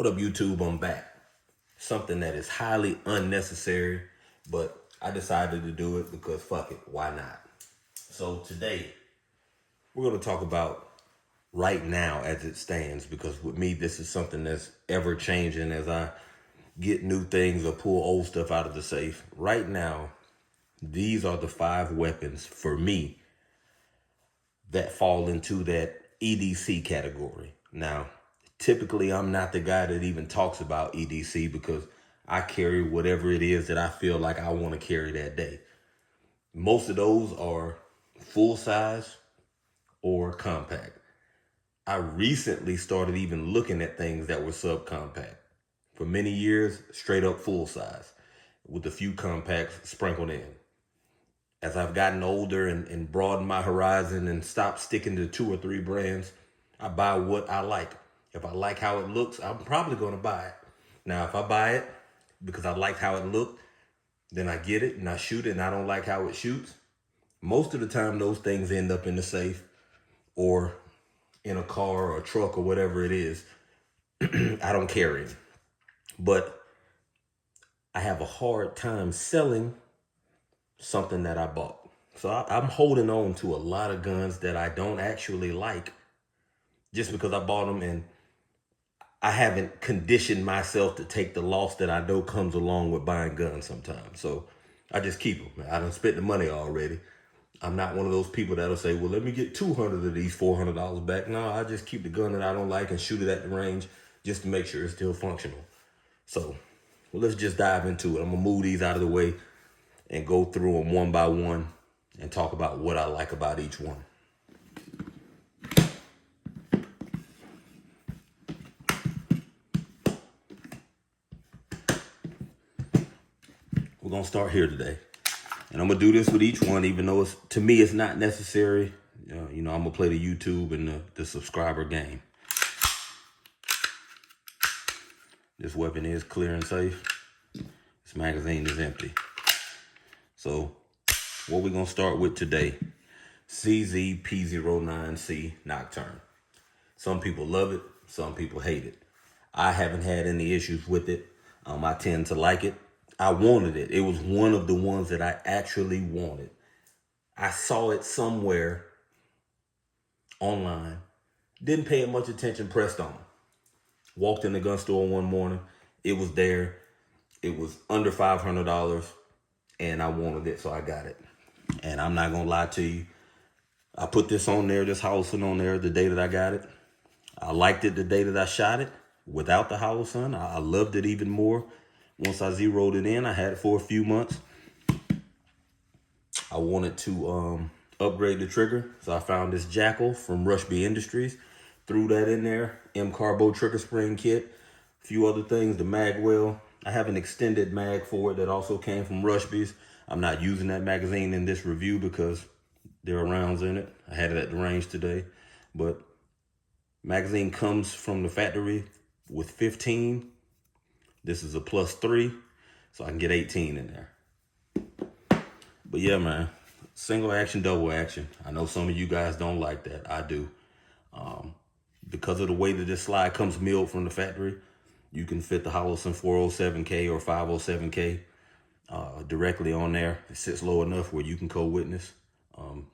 What up, YouTube? I'm back. Something that is highly unnecessary, but I decided to do it because fuck it, why not? So today, we're going to talk about right now as it stands, because with me, this is something that's ever changing as I get new things or pull old stuff out of the safe. Right now, these are the 5 weapons for me that fall into that EDC category. Now, typically, I'm not the guy that even talks about EDC because I carry whatever it is that I feel like I want to carry that day. Most of those are full size or compact. I recently started even looking at things that were subcompact. For many years, straight up full size with a few compacts sprinkled in. As I've gotten older and broadened my horizon and stopped sticking to 2 or 3 brands, I buy what I like. If I like how it looks, I'm probably going to buy it. Now, if I buy it because I like how it looked, then I get it and I shoot it and I don't like how it shoots. Most of the time, those things end up in the safe or in a car or a truck or whatever it is. I don't carry it. But I have a hard time selling something that I bought. So I'm holding on to a lot of guns that I don't actually like just because I bought them, and I haven't conditioned myself to take the loss that I know comes along with buying guns sometimes. So I just keep them. I done spent the money already. I'm not one of those people that'll say, well, let me get 200 of these $400 back. No, I just keep the gun that I don't like and shoot it at the range just to make sure it's still functional. So let's just dive into it. I'm gonna move these out of the way and go through them one by one and talk about what I like about each one. We're gonna start here today. And I'm gonna do this with each one, even though to me it's not necessary. I'm gonna play the YouTube and the subscriber game. This weapon is clear and safe. This magazine is empty. So what we're gonna start with today, CZ-P09C Nocturne. Some people love it, some people hate it. I haven't had any issues with it. I tend to like it. I wanted it. It was one of the ones that I actually wanted. I saw it somewhere online. Didn't pay it much attention, pressed on. Walked in the gun store one morning. It was there. It was under $500 and I wanted it, so I got it. And I'm not going to lie to you. I put this on there, this Holosun on there the day that I got it. I liked it the day that I shot it without the Holosun. I loved it even more. Once I zeroed it in, I had it for a few months. I wanted to upgrade the trigger, so I found this Jackal from Rushby Industries. Threw that in there, M-Carbo trigger spring kit, a few other things, the mag well. I have an extended mag for it that also came from Rushby's. I'm not using that magazine in this review because there are rounds in it. I had it at the range today, but magazine comes from the factory with 15. This is a +3, so I can get 18 in there. But yeah, man, single action, double action. I know some of you guys don't like that. I do. Because of the way that this slide comes milled from the factory, you can fit the Holosun 407K or 507K directly on there. It sits low enough where you can co-witness.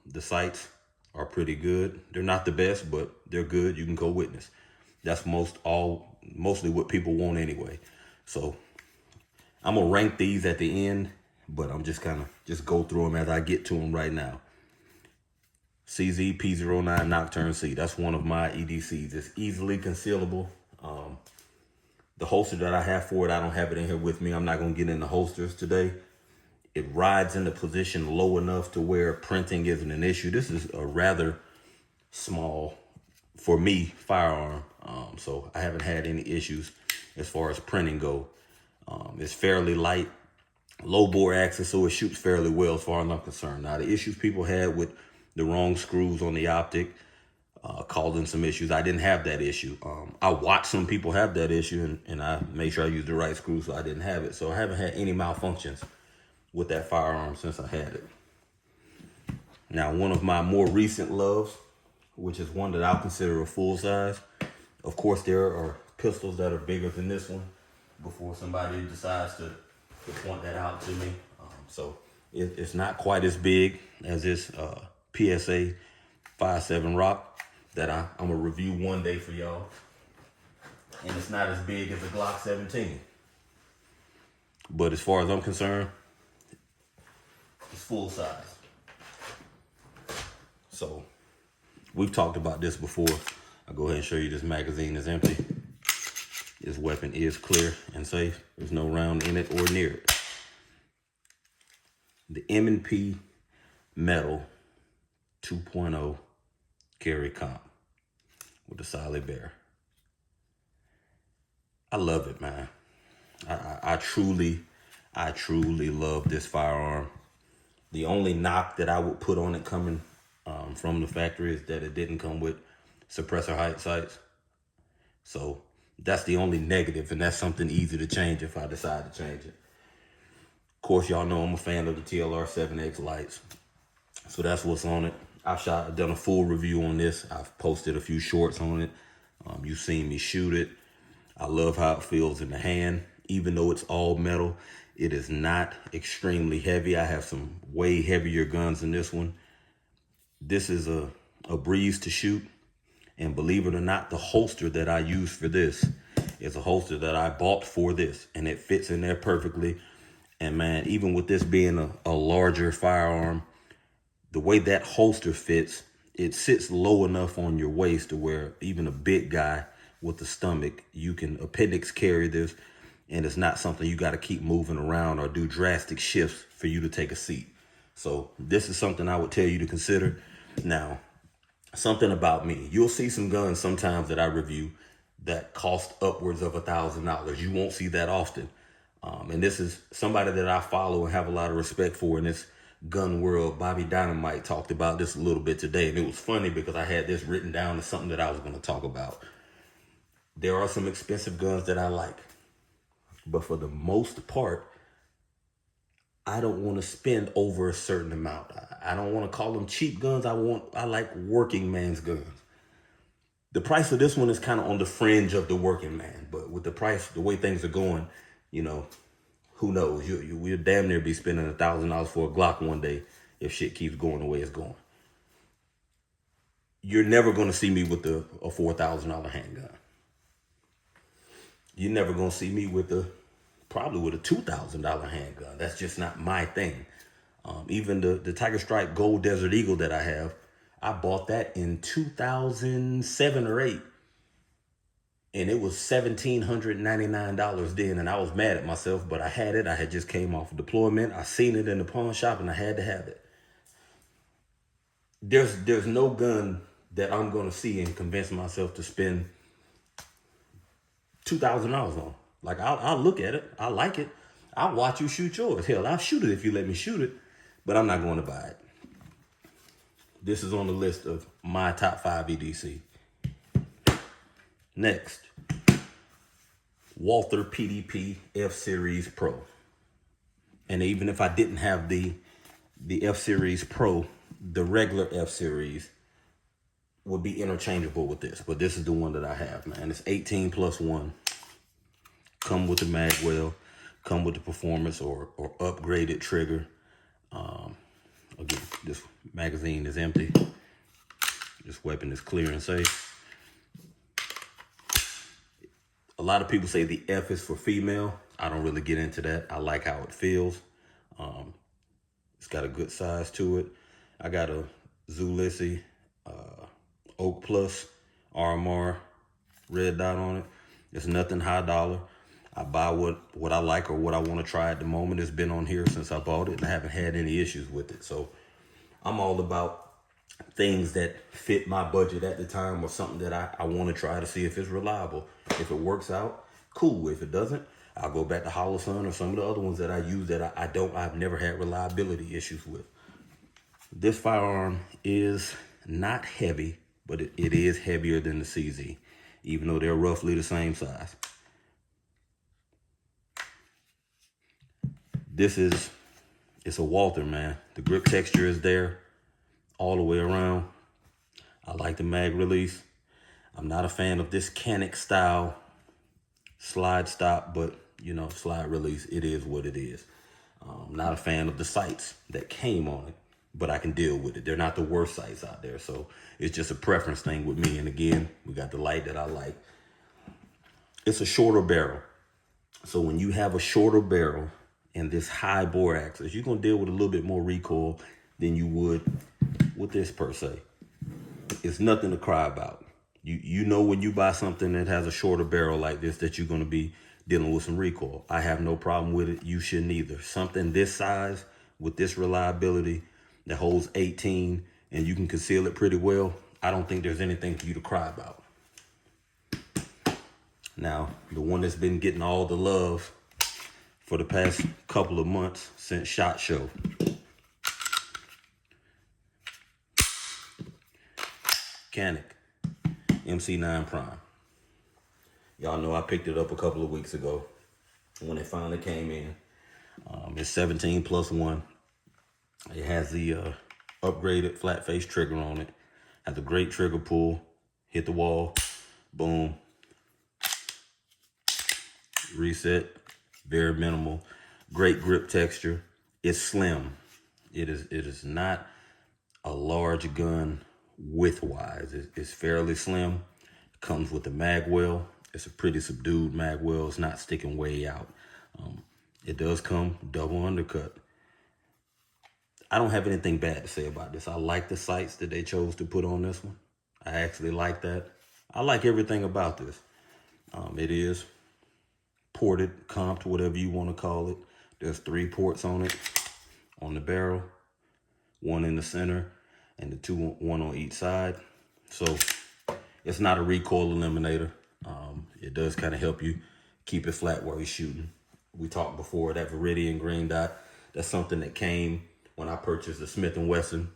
The sights are pretty good. They're not the best, but they're good. You can co-witness. That's mostly what people want anyway. So I'm gonna rank these at the end, but I'm just go through them as I get to them right now. CZ-P09 Nocturne C. That's one of my EDCs. It's easily concealable. The holster that I have for it, I don't have it in here with me. I'm not gonna get into holsters today. It rides in the position low enough to where printing isn't an issue. This is a rather small, for me, firearm. So I haven't had any issues as far as printing go. It's fairly light, low bore axis, so it shoots fairly well as far as I'm concerned. Now, the issues people had with the wrong screws on the optic causing some issues. I didn't have that issue. I watched some people have that issue, and I made sure I used the right screw, so I didn't have it. So I haven't had any malfunctions with that firearm since I had it. Now, one of my more recent loves, which is one that I'll consider a full size. Of course, there are pistols that are bigger than this one before somebody decides to point that out to me. So it's not quite as big as this PSA 5.7 Rock that I'm gonna review one day for y'all. And it's not as big as a Glock 17. But as far as I'm concerned, it's full size. So we've talked about this before. I'll go ahead and show you this magazine is empty. This weapon is clear and safe. There's no round in it or near it. The M&P Metal 2.0 carry comp with a solid bear. I love it, man. I truly love this firearm. The only knock that I would put on it coming from the factory is that it didn't come with suppressor height sights. So that's the only negative, and that's something easy to change if I decide to change it. Of course, y'all know I'm a fan of the TLR 7X lights. So that's what's on it. I've done a full review on this. I've posted a few shorts on it. You've seen me shoot it. I love how it feels in the hand. Even though it's all metal, it is not extremely heavy. I have some way heavier guns than this one. This is a breeze to shoot. And believe it or not, the holster that I use for this is a holster that I bought for this. And it fits in there perfectly. And man, even with this being a larger firearm, the way that holster fits, it sits low enough on your waist to where even a big guy with the stomach, you can appendix carry this, and it's not something you got to keep moving around or do drastic shifts for you to take a seat. So this is something I would tell you to consider. Now, something about me. You'll see some guns sometimes that I review that cost upwards of $1,000. You won't see that often. And this is somebody that I follow and have a lot of respect for in this gun world. Bobby Dynamite talked about this a little bit today, and it was funny because I had this written down as something that I was going to talk about. There are some expensive guns that I like, but for the most part, I don't want to spend over a certain amount. I don't want to call them cheap guns. I like working man's guns. The price of this one is kind of on the fringe of the working man, but with the price, the way things are going, you know, who knows? We'll damn near be spending $1,000 for a Glock one day if shit keeps going the way it's going. You're never going to see me with a $4,000 handgun. You're never going to see me probably with a $2,000 handgun. That's just not my thing. Even the Tiger Strike Gold Desert Eagle that I have, I bought that in 2007 or 8. And it was $1,799 then. And I was mad at myself, but I had it. I had just came off of deployment. I seen it in the pawn shop and I had to have it. There's no gun that I'm going to see and convince myself to spend $2,000 on. Like, I'll look at it. I like it. I'll watch you shoot yours. Hell, I'll shoot it if you let me shoot it, but I'm not going to buy it. This is on the list of my top 5 EDC. Next, Walther PDP F-Series Pro. And even if I didn't have the F-Series Pro, the regular F-Series would be interchangeable with this. But this is the one that I have, man. It's 18+1. Come with the mag well, come with the performance or upgraded trigger. Again, this magazine is empty. This weapon is clear and safe. A lot of people say the F is for female. I don't really get into that. I like how it feels. It's got a good size to it. I got a Zulisi Oak Plus RMR red dot on it. It's nothing high dollar. I buy what I like or what I want to try at the moment. It's been on here since I bought it and I haven't had any issues with it. So I'm all about things that fit my budget at the time or something that I want to try to see if it's reliable. If it works out, cool. If it doesn't, I'll go back to Holosun or some of the other ones that I use that I've never had reliability issues with. This firearm is not heavy, but it is heavier than the CZ, even though they're roughly the same size. It's a Walther, man. The grip texture is there all the way around. I like the mag release. I'm not a fan of this Canic style slide stop, but you know, slide release, it is what it is. Not a fan of the sights that came on it, but I can deal with it. They're not the worst sights out there, so it's just a preference thing with me. And again, we got the light that I like. It's a shorter barrel. So when you have a shorter barrel and this high bore axis, you're gonna deal with a little bit more recoil than you would with this per se. It's nothing to cry about. You know when you buy something that has a shorter barrel like this that you're gonna be dealing with some recoil. I have no problem with it. You shouldn't either. Something this size with this reliability that holds 18 and you can conceal it pretty well, I don't think there's anything for you to cry about. Now, the one that's been getting all the love for the past couple of months since SHOT Show. Canik MC9 Prime. Y'all know I picked it up a couple of weeks ago when it finally came in. It's 17+1. It has the upgraded flat face trigger on it. Has a great trigger pull. Hit the wall. Boom. Reset. Very minimal. Great grip texture. It's slim. It is not a large gun width-wise. It's fairly slim. Comes with a mag well. It's a pretty subdued mag well. It's not sticking way out. It does come double undercut. I don't have anything bad to say about this. I like the sights that they chose to put on this one. I actually like that. I like everything about this. It is ported, comped, whatever you want to call it. There's 3 ports on it, on the barrel, 1 in the center, and the 1 on each side. So it's not a recoil eliminator. It does kind of help you keep it flat while you're shooting. We talked before, that Viridian green dot, that's something that came when I purchased the Smith & Wesson.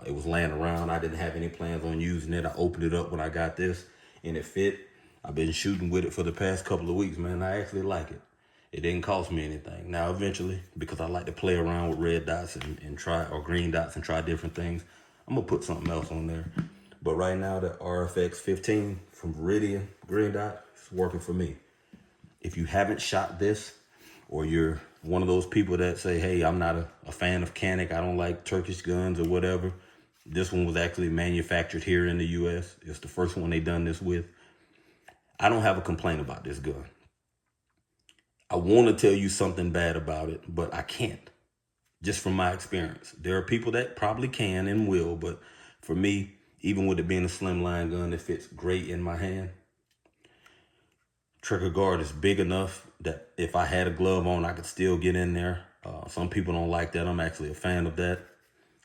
It was laying around. I didn't have any plans on using it. I opened it up when I got this and it fit. I've been shooting with it for the past couple of weeks, man. I actually like it. It didn't cost me anything. Now, eventually, because I like to play around with red dots and try, or green dots and try different things, I'm gonna put something else on there. But right now, the RFX 15 from Viridian green dot is working for me. If you haven't shot this, or you're one of those people that say, hey, I'm not a fan of Canik, I don't like Turkish guns or whatever. This one was actually manufactured here in the US. It's the first one they done this with. I don't have a complaint about this gun. I want to tell you something bad about it, but I can't, just from my experience. There are people that probably can and will, but for me, even with it being a slimline gun, it fits great in my hand. Trigger guard is big enough that if I had a glove on, I could still get in there. Some people don't like that. I'm actually a fan of that.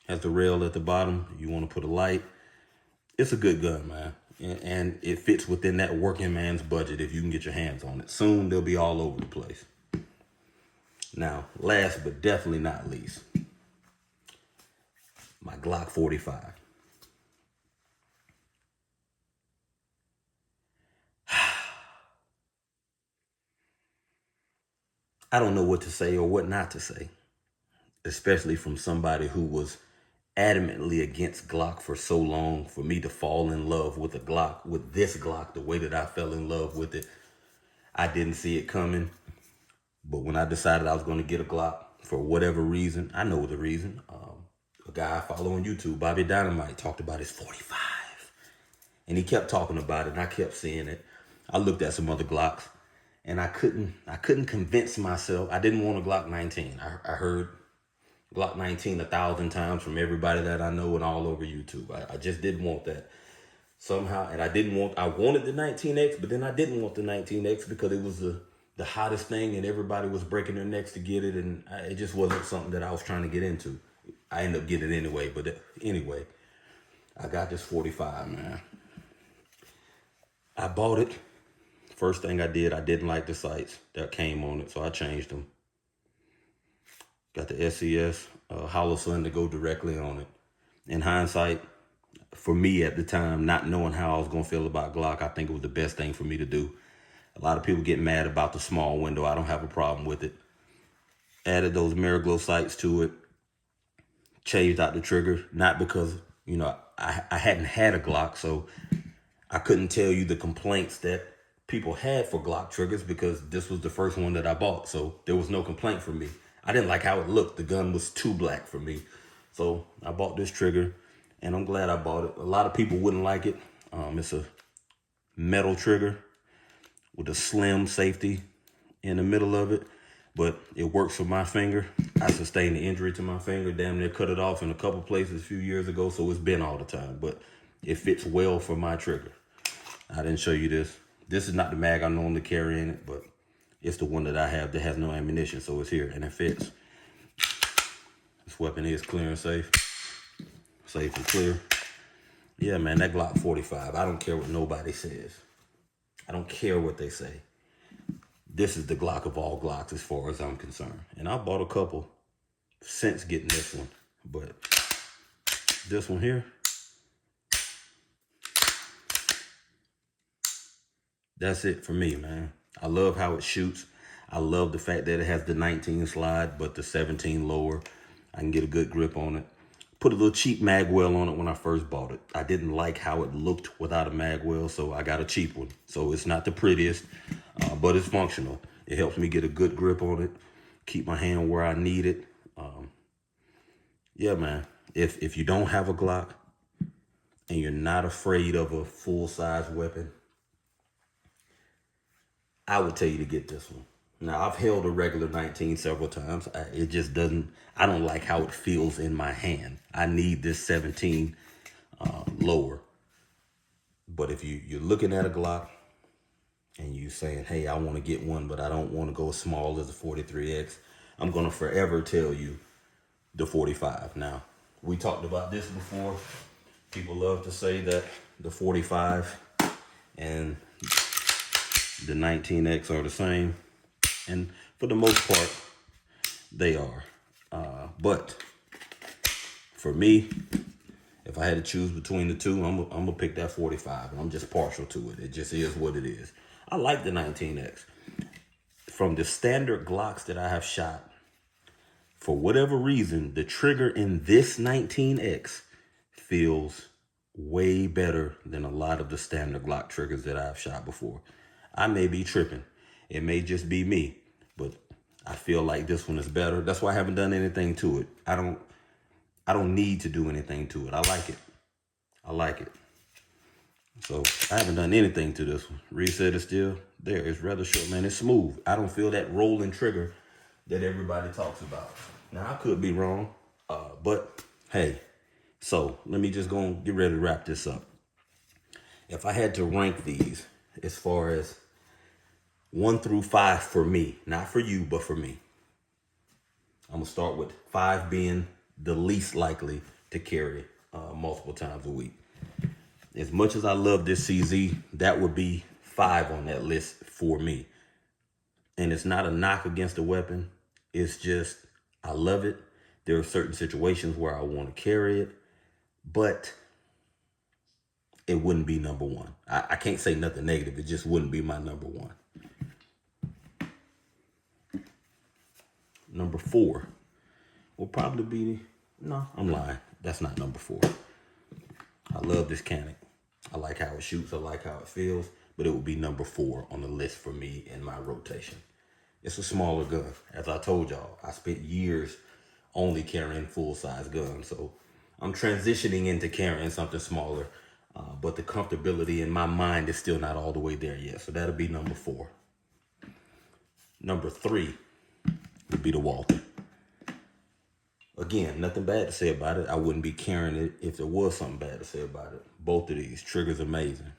Has the rail at the bottom. You want to put a light. It's a good gun, man. And it fits within that working man's budget if you can get your hands on it. Soon, they'll be all over the place. Now, last but definitely not least, my Glock 45. I don't know what to say or what not to say, especially from somebody who was adamantly against Glock for so long. For me to fall in love with a Glock, with this Glock, the way that I fell in love with it, I didn't see it coming. But when I decided I was going to get a Glock, for whatever reason, I know the reason. A guy I follow on YouTube, Bobby Dynamite, talked about his 45. And he kept talking about it, and I kept seeing it. I looked at some other Glocks, and I couldn't convince myself. I didn't want a Glock 19. I heard Glock 19 1,000 times from everybody that I know and all over YouTube. I just didn't want that somehow. And I wanted the 19X, but then I didn't want the 19X because it was the hottest thing and everybody was breaking their necks to get it. And it just wasn't something that I was trying to get into. I ended up getting it anyway. But anyway, I got this 45, man. I bought it. First thing I did, I didn't like the sights that came on it, so I changed them. Got the SCS Hollow Sun to go directly on it. In hindsight, for me at the time, not knowing how I was going to feel about Glock, I think it was the best thing for me to do. A lot of people get mad about the small window. I don't have a problem with it. Added those Mariglow sights to it. Changed out the trigger, not because, I hadn't had a Glock, so I couldn't tell you the complaints that people had for Glock triggers because this was the first one that I bought. So there was no complaint from me. I didn't like how it looked. The gun was too black for me. So I bought this trigger and I'm glad I bought it. A lot of people wouldn't like it. It's a metal trigger with a slim safety in the middle of it, but it works for my finger. I sustained an injury to my finger, damn near cut it off in a couple places a few years ago, so it's been all the time, but it fits well for my trigger. I didn't show you this. This is not the mag I normally carry in it, but it's the one that I have that has no ammunition, so it's here and it fits. This weapon is clear and safe. Safe and clear. Yeah, man, that Glock 45, I don't care what nobody says. I don't care what they say. This is the Glock of all Glocks as far as I'm concerned. And I bought a couple since getting this one. But this one here, that's it for me, man. I love how it shoots. I love the fact that it has the 19 slide, but the 17 lower. I can get a good grip on it. Put a little cheap mag well on it when I first bought it. I didn't like how it looked without a mag well, so I got a cheap one. So it's not the prettiest, but it's functional. It helps me get a good grip on it, keep my hand where I need it. Yeah, man, if you don't have a Glock and you're not afraid of a full-size weapon, I would tell you to get this one. Now, I've held a regular 19 several times. It just doesn't, I don't like how it feels in my hand. I need this 17 lower. But if you're looking at a Glock and you're saying, hey, I want to get one, but I don't want to go as small as the 43X, I'm going to forever tell you the 45. Now, we talked about this before. People love to say that the 45 and the 19X are the same. And for the most part, they are. But for me, if I had to choose between the two, I'm gonna pick that 45. I'm just partial to it. It just is what it is. I like the 19X. From the standard Glocks that I have shot, for whatever reason, the trigger in this 19X feels way better than a lot of the standard Glock triggers that I've shot before. I may be tripping. It may just be me, but I feel like this one is better. That's why I haven't done anything to it. I don't need to do anything to it. I like it. I like it. So I haven't done anything to this one. Reset is still there. It's rather short, man. It's smooth. I don't feel that rolling trigger that everybody talks about. Now, I could be wrong, but hey, so let me just go and get ready to wrap this up. If I had to rank these as far as 1 through 5 for me, not for you, but for me, I'm gonna start with 5 being the least likely to carry multiple times a week. As much as I love this CZ, that would be 5 on that list for me. And it's not a knock against the weapon. It's just, I love it. There are certain situations where I want to carry it, but it wouldn't be number 1. I can't say nothing negative. It just wouldn't be my number 1. Number 4 will probably be, no, I'm lying. That's not number 4. I love this Canic. I like how it shoots. I like how it feels, but it would be number 4 on the list for me in my rotation. It's a smaller gun. As I told y'all, I spent years only carrying full-size guns, so I'm transitioning into carrying something smaller, but the comfortability in my mind is still not all the way there yet, so that'll be number 4. Number 3 would be the Walther. Again, nothing bad to say about it. I wouldn't be carrying it if there was something bad to say about it. Both of these triggers amazing.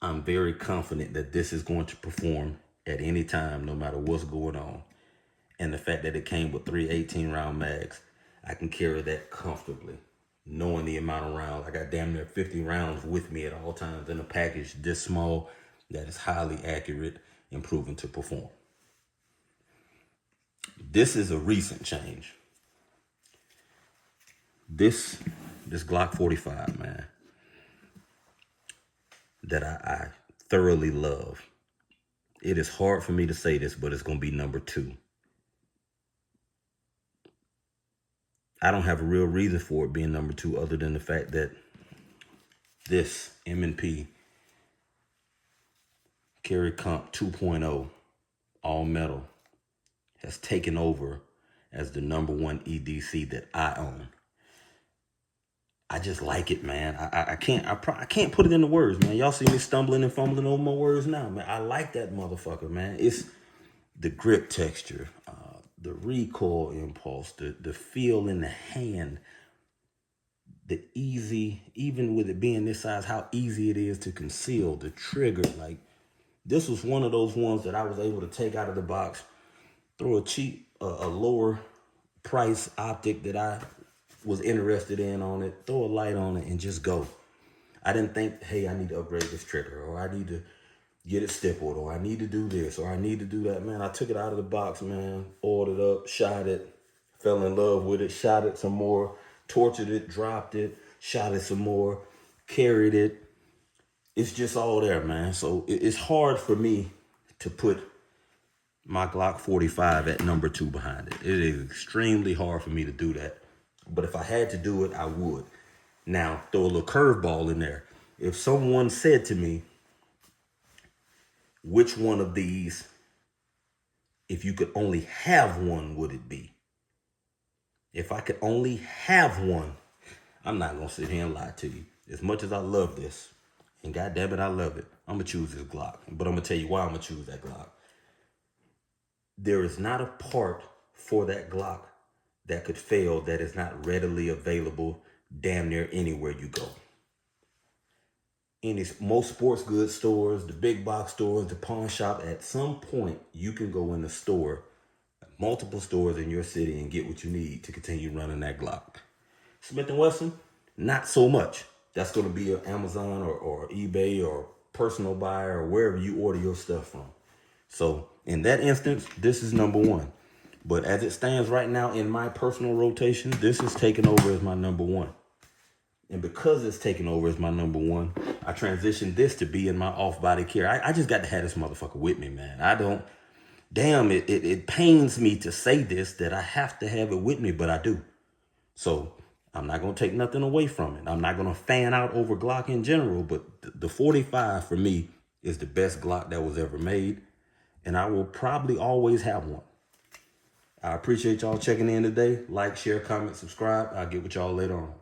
I'm very confident that this is going to perform at any time, no matter what's going on. And the fact that it came with 3 18-round mags, I can carry that comfortably, knowing the amount of rounds. I got damn near 50 rounds with me at all times in a package this small that is highly accurate and proven to perform. This is a recent change. This Glock 45, man, that I thoroughly love. It is hard for me to say this, but it's going to be number 2. I don't have a real reason for it being number 2 other than the fact that this M&P Carry Comp 2.0, all metal, has taken over as the #1 EDC that I own. I just like it, man. I can't put it into words, man. Y'all see me stumbling and fumbling over my words now, man. I like that motherfucker, man. It's the grip texture, the recoil impulse, the feel in the hand, the easy, even with it being this size, how easy it is to conceal the trigger. Like, this was one of those ones that I was able to take out of the box, throw a lower price optic that I was interested in on it, throw a light on it, and just go. I didn't think, hey, I need to upgrade this trigger, or I need to get it stippled, or I need to do this, or I need to do that. Man, I took it out of the box, man, oiled it up, shot it, fell in love with it, shot it some more, tortured it, dropped it, shot it some more, carried it. It's just all there, man. So it's hard for me to put my Glock 45 at #2 behind it. It is extremely hard for me to do that. But if I had to do it, I would. Now, throw a little curveball in there. If someone said to me, which one of these, if you could only have one, would it be? If I could only have one, I'm not going to sit here and lie to you. As much as I love this, and goddamn it, I love it, I'm going to choose this Glock. But I'm going to tell you why I'm going to choose that Glock. There is not a part for that Glock that could fail that is not readily available damn near anywhere you go. In most sports goods stores, the big box stores, the pawn shop, at some point you can go in a store, multiple stores in your city, and get what you need to continue running that Glock. Smith & Wesson, not so much. That's going to be an Amazon or eBay or personal buyer or wherever you order your stuff from. So in that instance, this is #1. But as it stands right now in my personal rotation, this is taking over as my #1. And because it's taking over as my #1, I transitioned this to be in my off-body care. I just got to have this motherfucker with me, man. It pains me to say this, that I have to have it with me, but I do. So I'm not going to take nothing away from it. I'm not going to fan out over Glock in general, but the 45 for me is the best Glock that was ever made. And I will probably always have one. I appreciate y'all checking in today. Like, share, comment, subscribe. I'll get with y'all later on.